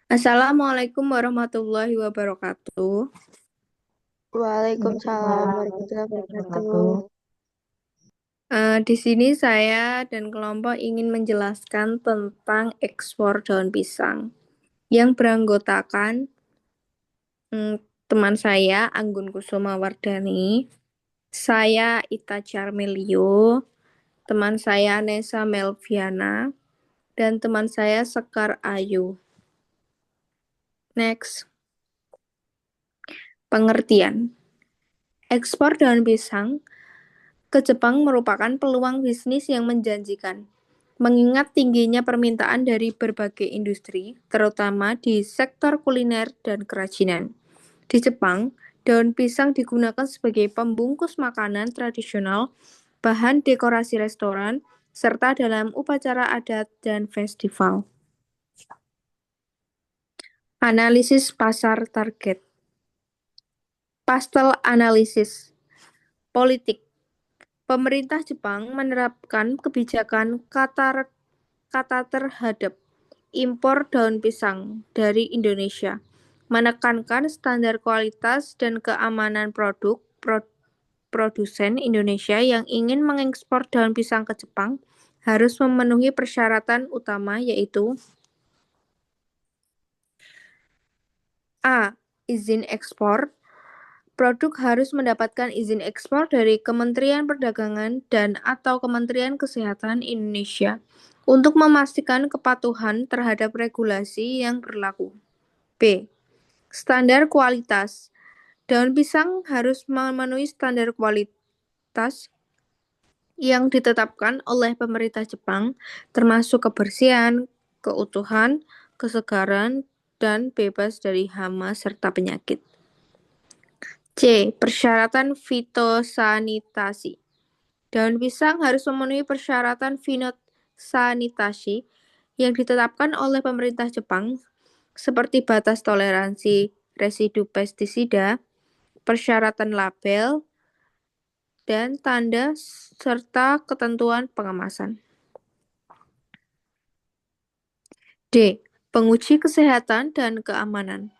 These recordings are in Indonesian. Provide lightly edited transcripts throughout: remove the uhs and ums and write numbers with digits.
Assalamualaikum warahmatullahi wabarakatuh. Waalaikumsalam Waalaikumsalam warahmatullahi wabarakatuh. wabarakatuh. Di sini saya dan kelompok ingin menjelaskan tentang ekspor daun pisang yang beranggotakan mm, teman saya Anggun Kusuma Wardani, saya Ita Charmelio, teman saya Nesa Melviana, dan teman saya Sekar Ayu. Next, pengertian. Ekspor daun pisang ke Jepang merupakan peluang bisnis yang menjanjikan, mengingat tingginya permintaan dari berbagai industri, terutama di sektor kuliner dan kerajinan. Di Jepang, daun pisang digunakan sebagai pembungkus makanan tradisional, bahan dekorasi restoran, serta dalam upacara adat dan festival. Analisis pasar target. Pastel analisis. Politik. Pemerintah Jepang menerapkan kebijakan kata terhadap impor daun pisang dari Indonesia, menekankan standar kualitas dan keamanan produsen Indonesia yang ingin mengekspor daun pisang ke Jepang harus memenuhi persyaratan utama yaitu A. Izin ekspor. Produk harus mendapatkan izin ekspor dari Kementerian Perdagangan dan/atau Kementerian Kesehatan Indonesia untuk memastikan kepatuhan terhadap regulasi yang berlaku. B. Standar kualitas. Daun pisang harus memenuhi standar kualitas yang ditetapkan oleh pemerintah Jepang, termasuk kebersihan, keutuhan, kesegaran, dan bebas dari hama serta penyakit. C. Persyaratan fitosanitasi. Daun pisang harus memenuhi persyaratan fitosanitasi yang ditetapkan oleh pemerintah Jepang, seperti batas toleransi residu pestisida, persyaratan label, dan tanda serta ketentuan pengemasan. D. Penguji kesehatan dan keamanan.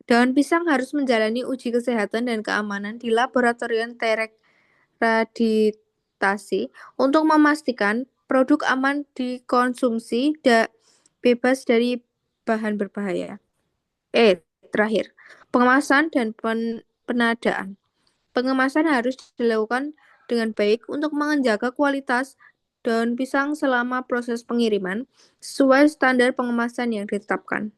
Daun pisang harus menjalani uji kesehatan dan keamanan di laboratorium terakreditasi untuk memastikan produk aman dikonsumsi dan bebas dari bahan berbahaya. Terakhir, pengemasan dan penadaan. Pengemasan harus dilakukan dengan baik untuk menjaga kualitas daun pisang selama proses pengiriman sesuai standar pengemasan yang ditetapkan.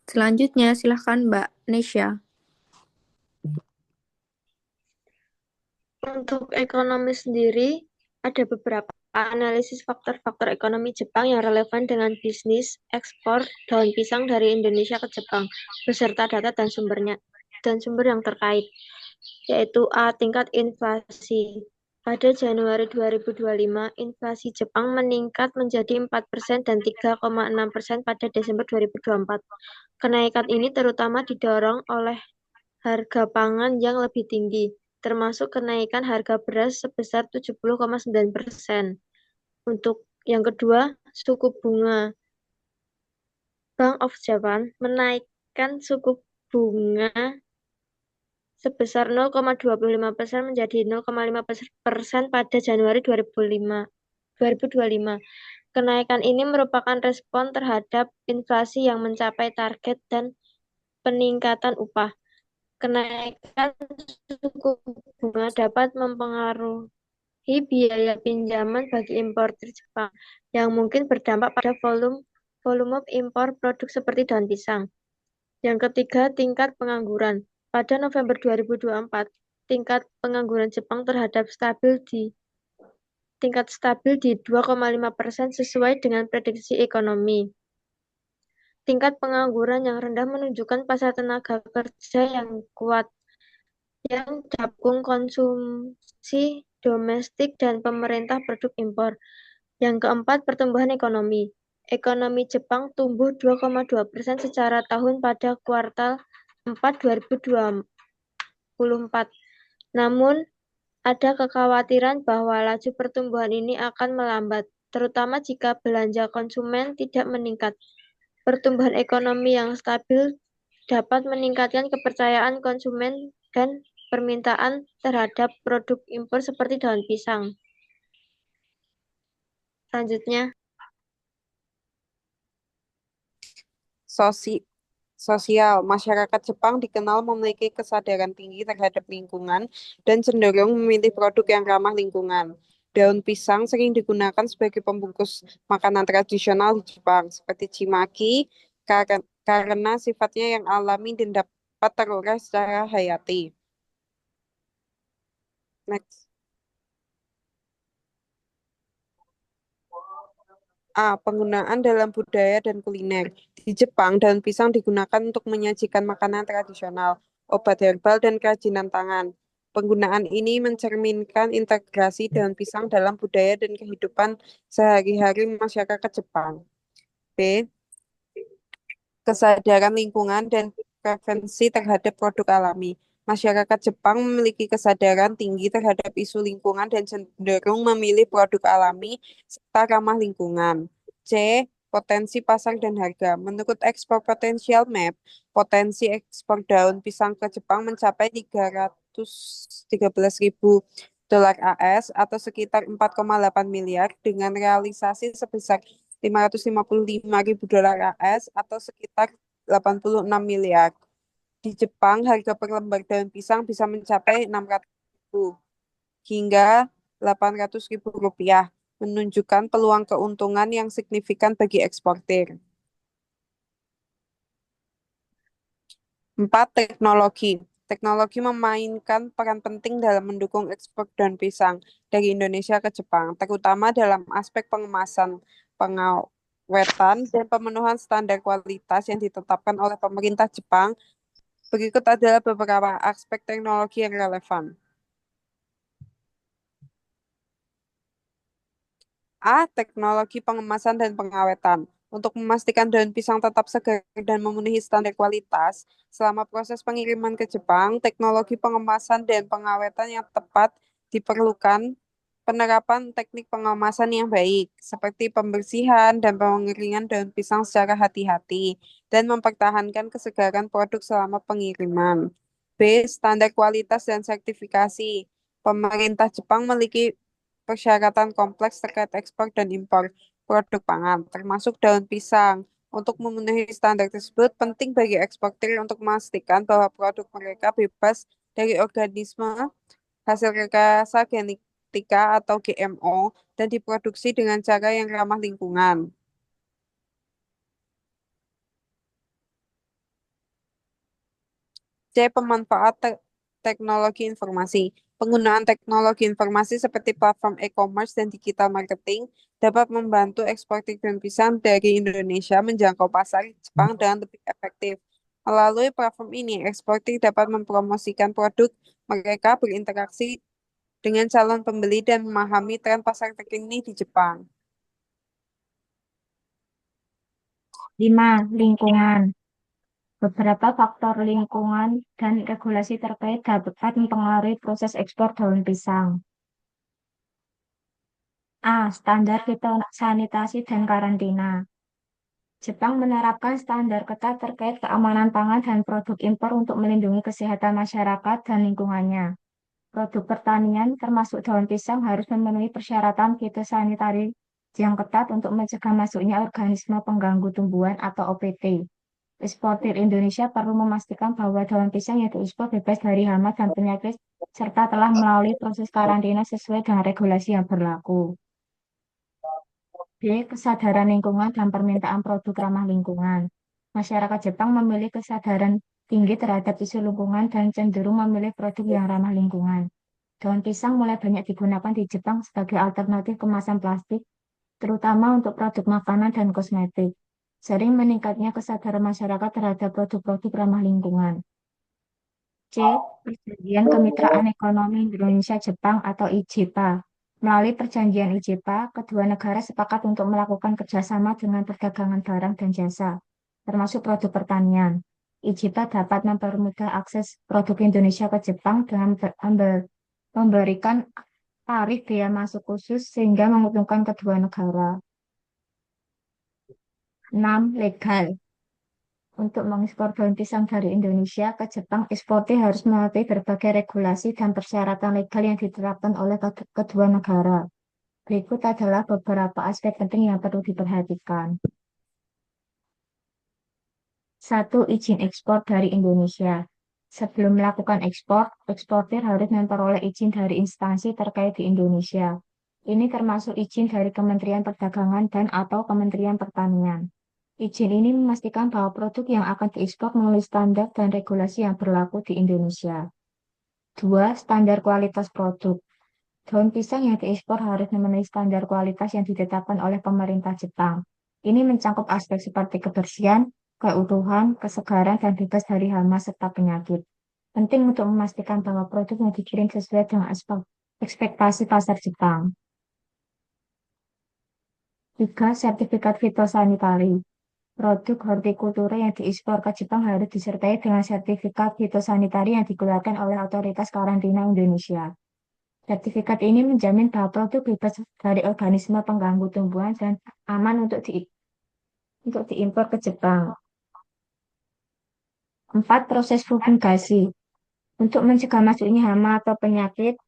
Selanjutnya, silahkan Mbak Nesya. Untuk ekonomi sendiri, ada beberapa analisis faktor-faktor ekonomi Jepang yang relevan dengan bisnis ekspor daun pisang dari Indonesia ke Jepang, beserta data dan sumber yang terkait, yaitu A. Tingkat inflasi. Pada Januari 2025, inflasi Jepang meningkat menjadi 4% dan 3,6% pada Desember 2024. Kenaikan ini terutama didorong oleh harga pangan yang lebih tinggi, termasuk kenaikan harga beras sebesar 70,9%. Untuk yang kedua, suku bunga. Bank of Japan menaikkan suku bunga sebesar 0,25% menjadi 0,5% pada Januari 2025. Kenaikan ini merupakan respon terhadap inflasi yang mencapai target dan peningkatan upah. Kenaikan suku bunga dapat mempengaruhi biaya pinjaman bagi importer Jepang, yang mungkin berdampak pada volume impor produk seperti daun pisang. Yang ketiga, tingkat pengangguran. Pada November 2024, tingkat pengangguran Jepang tingkat stabil di 2,5% sesuai dengan prediksi ekonomi. Tingkat pengangguran yang rendah menunjukkan pasar tenaga kerja yang kuat, yang dapung konsumsi domestik dan pemerintah produk impor. Yang keempat, pertumbuhan ekonomi. Ekonomi Jepang tumbuh 2,2% secara tahun pada kuartal 4 2024. Namun, ada kekhawatiran bahwa laju pertumbuhan ini akan melambat, terutama jika belanja konsumen tidak meningkat. Pertumbuhan ekonomi yang stabil dapat meningkatkan kepercayaan konsumen dan permintaan terhadap produk impor seperti daun pisang. Selanjutnya, Sosi- Sosial, masyarakat Jepang dikenal memiliki kesadaran tinggi terhadap lingkungan dan cenderung memilih produk yang ramah lingkungan. Daun pisang sering digunakan sebagai pembungkus makanan tradisional di Jepang, seperti cimaki, karena sifatnya yang alami dan dapat terurai secara hayati. Next. A. Penggunaan dalam budaya dan kuliner. Di Jepang, daun pisang digunakan untuk menyajikan makanan tradisional, obat herbal, dan kerajinan tangan. Penggunaan ini mencerminkan integrasi daun pisang dalam budaya dan kehidupan sehari-hari masyarakat Jepang. B. Kesadaran lingkungan dan preferensi terhadap produk alami. Masyarakat Jepang memiliki kesadaran tinggi terhadap isu lingkungan dan cenderung memilih produk alami serta ramah lingkungan. C. Potensi pasar dan harga. Menurut Export Potential Map, potensi ekspor daun pisang ke Jepang mencapai 313.000 dolar AS atau sekitar 4,8 miliar dengan realisasi sebesar 555.000 dolar AS atau sekitar 86 miliar. Di Jepang, harga per lembar daun pisang bisa mencapai 600.000 hingga 800.000 rupiah, menunjukkan peluang keuntungan yang signifikan bagi eksportir. 4. Teknologi. Teknologi memainkan peran penting dalam mendukung ekspor daun pisang dari Indonesia ke Jepang, terutama dalam aspek pengemasan, pengawetan, dan pemenuhan standar kualitas yang ditetapkan oleh pemerintah Jepang. Berikut adalah beberapa aspek teknologi yang relevan. A. Teknologi pengemasan dan pengawetan. Untuk memastikan daun pisang tetap segar dan memenuhi standar kualitas, selama proses pengiriman ke Jepang, teknologi pengemasan dan pengawetan yang tepat diperlukan. Penerapan teknik pengemasan yang baik, seperti pembersihan dan pengeringan daun pisang secara hati-hati, dan mempertahankan kesegaran produk selama pengiriman. B. Standar kualitas dan sertifikasi. Pemerintah Jepang memiliki persyaratan kompleks terkait ekspor dan impor produk pangan, termasuk daun pisang. Untuk memenuhi standar tersebut, penting bagi eksportir untuk memastikan bahwa produk mereka bebas dari organisme hasil rekayasa genetika atau GMO dan diproduksi dengan cara yang ramah lingkungan. C. Pemanfaat teknologi informasi. Penggunaan teknologi informasi seperti platform e-commerce dan digital marketing dapat membantu eksportir daun pisang dari Indonesia menjangkau pasar Jepang dengan lebih efektif. Melalui platform ini, eksportir dapat mempromosikan produk mereka, berinteraksi dengan calon pembeli, dan memahami tren pasar terkini di Jepang. 5. Lingkungan. Beberapa faktor lingkungan dan regulasi terkait dapat mempengaruhi proses ekspor daun pisang. A. Standar fitosanitasi dan karantina. Jepang menerapkan standar ketat terkait keamanan pangan dan produk impor untuk melindungi kesehatan masyarakat dan lingkungannya. Produk pertanian, termasuk daun pisang, harus memenuhi persyaratan fitosanitari yang ketat untuk mencegah masuknya organisme pengganggu tumbuhan atau OPT. Eksportir Indonesia perlu memastikan bahwa daun pisang yang diekspor bebas dari hama dan penyakit serta telah melalui proses karantina sesuai dengan regulasi yang berlaku. B. Kesadaran lingkungan dan permintaan produk ramah lingkungan. Masyarakat Jepang memiliki kesadaran tinggi terhadap isu lingkungan dan cenderung memilih produk yang ramah lingkungan. Daun pisang mulai banyak digunakan di Jepang sebagai alternatif kemasan plastik, terutama untuk produk makanan dan kosmetik. Sering meningkatnya kesadaran masyarakat terhadap produk-produk ramah lingkungan. C. Perjanjian Kemitraan Ekonomi Indonesia-Jepang atau IJPA. Melalui perjanjian IJPA, kedua negara sepakat untuk melakukan kerjasama dengan perdagangan barang dan jasa, termasuk produk pertanian. IJPA dapat mempermudah akses produk Indonesia ke Jepang dengan memberikan tarif bea masuk khusus sehingga menguntungkan kedua negara. 6. Legal. Untuk mengekspor daun pisang dari Indonesia ke Jepang, eksportir harus mematuhi berbagai regulasi dan persyaratan legal yang ditetapkan oleh kedua negara. Berikut adalah beberapa aspek penting yang perlu diperhatikan. 1. Izin ekspor dari Indonesia. Sebelum melakukan ekspor, eksportir harus memperoleh izin dari instansi terkait di Indonesia. Ini termasuk izin dari Kementerian Perdagangan dan/atau Kementerian Pertanian. Izin ini memastikan bahwa produk yang akan diekspor memenuhi standar dan regulasi yang berlaku di Indonesia. 2. Standar kualitas produk. Daun pisang yang diekspor harus memenuhi standar kualitas yang ditetapkan oleh pemerintah Jepang. Ini mencakup aspek seperti kebersihan, keutuhan, kesegaran, dan bebas dari hama serta penyakit. Penting untuk memastikan bahwa produk yang dikirim sesuai dengan ekspektasi pasar Jepang. 3. Sertifikat fitosanitari. Produk hortikultura yang diekspor ke Jepang harus disertai dengan sertifikat fitosanitari yang dikeluarkan oleh Otoritas Karantina Indonesia. Sertifikat ini menjamin bahwa produk bebas dari organisme pengganggu tumbuhan dan aman untuk diimpor ke Jepang. 4. Proses fumigasi. Untuk mencegah masuknya hama atau penyakit,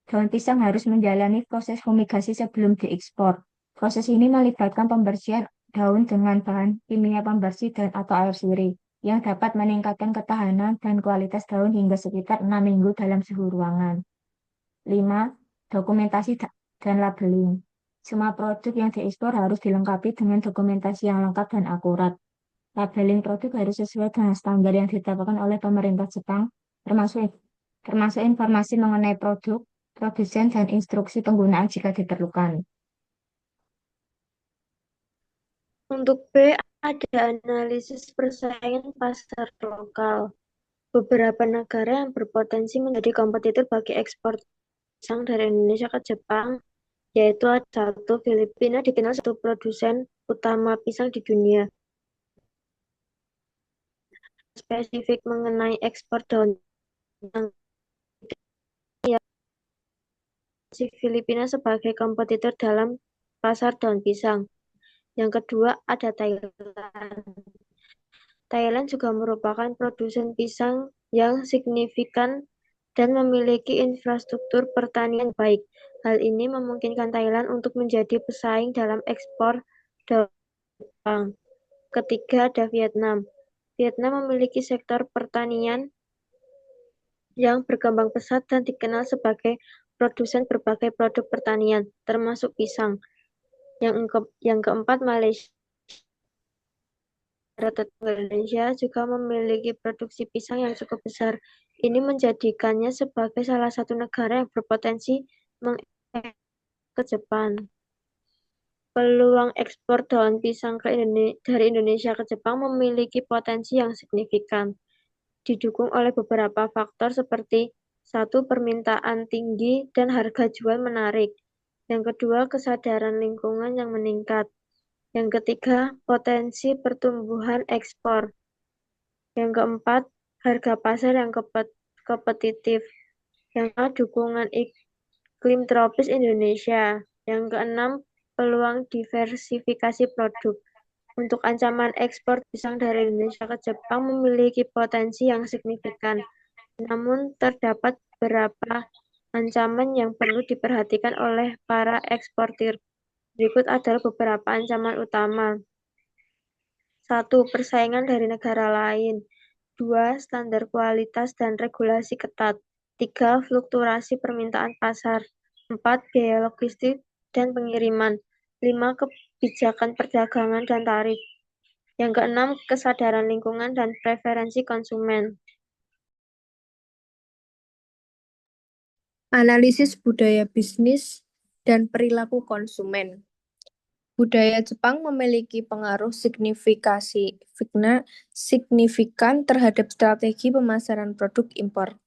daun pisang harus menjalani proses fumigasi sebelum diekspor. Proses ini melibatkan pembersihan daun dengan bahan kimia pembersih dan/atau air sirih yang dapat meningkatkan ketahanan dan kualitas daun hingga sekitar 6 minggu dalam suhu ruangan. 5. Dokumentasi dan labeling. Semua produk yang diekspor harus dilengkapi dengan dokumentasi yang lengkap dan akurat. Labeling produk harus sesuai dengan standar yang ditetapkan oleh pemerintah Jepang, termasuk informasi mengenai produk, produsen, dan instruksi penggunaan jika diperlukan. Untuk B, ada analisis persaingan pasar lokal. Beberapa negara yang berpotensi menjadi kompetitor bagi ekspor pisang dari Indonesia ke Jepang, yaitu ada 1. Filipina dikenal sebagai produsen utama pisang di dunia. Spesifik mengenai ekspor daun pisang, si Filipina sebagai kompetitor dalam pasar daun pisang. Yang kedua, ada Thailand. Thailand juga merupakan produsen pisang yang signifikan dan memiliki infrastruktur pertanian baik. Hal ini memungkinkan Thailand untuk menjadi pesaing dalam ekspor daun Jepang. Ketiga, ada Vietnam. Vietnam memiliki sektor pertanian yang berkembang pesat dan dikenal sebagai produsen berbagai produk pertanian, termasuk pisang. Yang keempat, Malaysia. Indonesia juga memiliki produksi pisang yang cukup besar. Ini menjadikannya sebagai salah satu negara yang berpotensi mengekspor ke Jepang. Peluang ekspor daun pisang dari Indonesia ke Jepang memiliki potensi yang signifikan, didukung oleh beberapa faktor seperti 1. Permintaan tinggi dan harga jual menarik. Yang kedua, kesadaran lingkungan yang meningkat. Yang ketiga, potensi pertumbuhan ekspor. Yang keempat, harga pasar yang kompetitif. Yang kelima, dukungan iklim tropis Indonesia. Yang keenam, peluang diversifikasi produk. Untuk ancaman ekspor pisang dari Indonesia ke Jepang memiliki potensi yang signifikan. Namun, terdapat beberapa ancaman yang perlu diperhatikan oleh para eksportir. Berikut adalah beberapa ancaman utama. 1. Persaingan dari negara lain. 2. Standar kualitas dan regulasi ketat. 3. Fluktuasi permintaan pasar. 4. Biaya logistik dan pengiriman. 5. Kebijakan perdagangan dan tarif. Yang keenam, kesadaran lingkungan dan preferensi konsumen. Analisis budaya bisnis dan perilaku konsumen. Budaya Jepang memiliki pengaruh signifikan terhadap strategi pemasaran produk impor,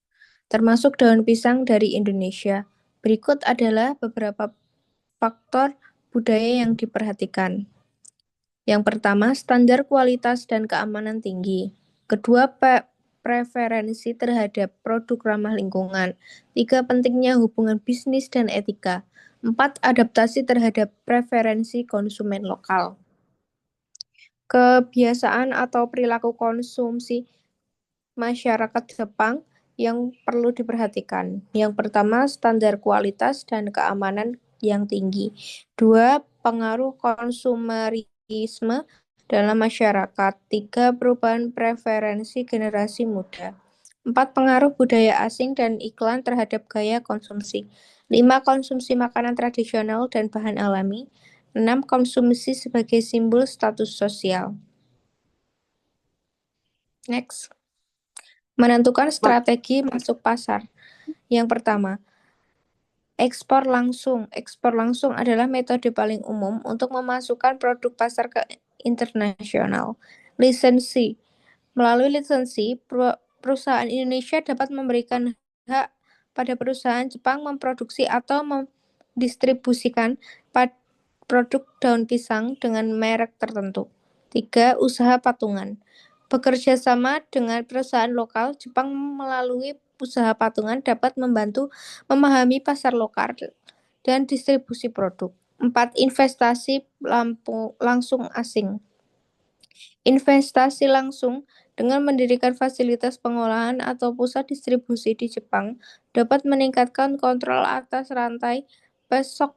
termasuk daun pisang dari Indonesia. Berikut adalah beberapa faktor budaya yang diperhatikan. Yang pertama, standar kualitas dan keamanan tinggi. Kedua, preferensi terhadap produk ramah lingkungan. 3. Pentingnya hubungan bisnis dan etika. 4. Adaptasi terhadap preferensi konsumen lokal. Kebiasaan atau perilaku konsumsi masyarakat Jepang yang perlu diperhatikan. Yang pertama, standar kualitas dan keamanan yang tinggi. Dua, pengaruh konsumerisme dalam masyarakat. Tiga, perubahan preferensi generasi muda. Empat, pengaruh budaya asing dan iklan terhadap gaya konsumsi. Lima, konsumsi makanan tradisional dan bahan alami. Enam, konsumsi sebagai simbol status sosial. Next. Menentukan strategi masuk pasar. Yang pertama, ekspor langsung. Ekspor langsung adalah metode paling umum untuk memasukkan produk pasar ke internasional. Lisensi. Melalui lisensi, perusahaan Indonesia dapat memberikan hak pada perusahaan Jepang memproduksi atau mendistribusikan produk daun pisang dengan merek tertentu. 3. Usaha patungan. Bekerja sama dengan perusahaan lokal, Jepang melalui usaha patungan dapat membantu memahami pasar lokal dan distribusi produk. 4. Investasi langsung asing. Investasi langsung dengan mendirikan fasilitas pengolahan atau pusat distribusi di Jepang dapat meningkatkan kontrol atas rantai pasok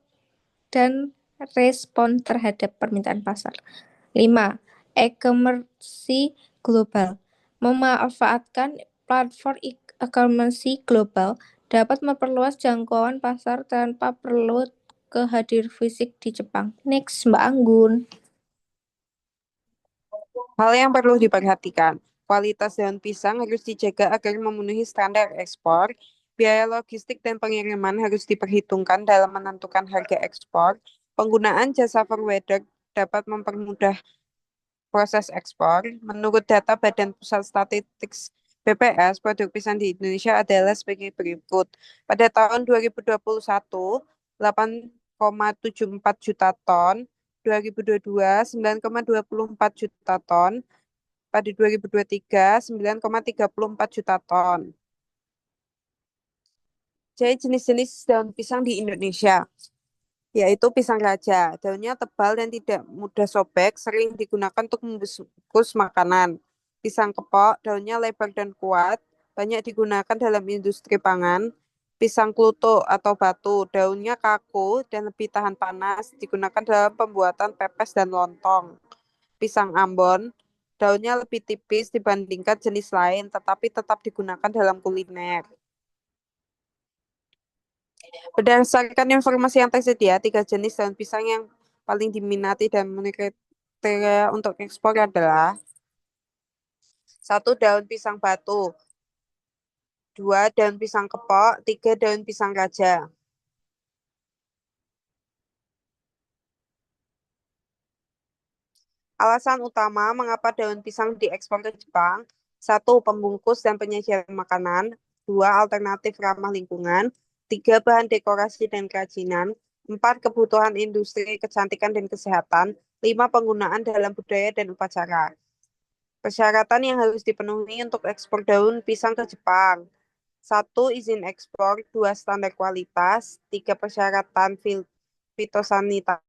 dan respon terhadap permintaan pasar. 5. E-commerce global. Memanfaatkan platform e-commerce global dapat memperluas jangkauan pasar tanpa perlu kehadir fisik di Jepang. Next, Mbak Anggun. Hal yang perlu diperhatikan, kualitas daun pisang harus dijaga agar memenuhi standar ekspor, biaya logistik dan pengiriman harus diperhitungkan dalam menentukan harga ekspor, penggunaan jasa forwarder dapat mempermudah proses ekspor. Menurut data Badan Pusat Statistik BPS, produk pisang di Indonesia adalah sebagai berikut. Pada tahun 2021, 8,74 juta ton, 2022, 9,24 juta ton, pada 2023, 9,34 juta ton. Jadi jenis-jenis daun pisang di Indonesia, yaitu pisang raja. Daunnya tebal dan tidak mudah sobek, sering digunakan untuk membungkus makanan. Pisang kepok, daunnya lebar dan kuat, banyak digunakan dalam industri pangan. Pisang klutuk atau batu, daunnya kaku dan lebih tahan panas, digunakan dalam pembuatan pepes dan lontong. Pisang Ambon, daunnya lebih tipis dibandingkan jenis lain, tetapi tetap digunakan dalam kuliner. Berdasarkan informasi yang tersedia, 3 jenis daun pisang yang paling diminati dan memenuhi kriteria untuk ekspor adalah 1. Daun pisang batu, 2. Daun pisang kepok, 3. Daun pisang raja. Alasan utama mengapa daun pisang diekspor ke Jepang: 1. Pembungkus dan penyajian makanan, 2. Alternatif ramah lingkungan, 3. Bahan dekorasi dan kerajinan, 4. Kebutuhan industri kecantikan dan kesehatan, 5. Penggunaan dalam budaya dan upacara. Persyaratan yang harus dipenuhi untuk ekspor daun pisang ke Jepang: 1. Izin ekspor, 2. Standar kualitas, 3. Persyaratan fitosanitary,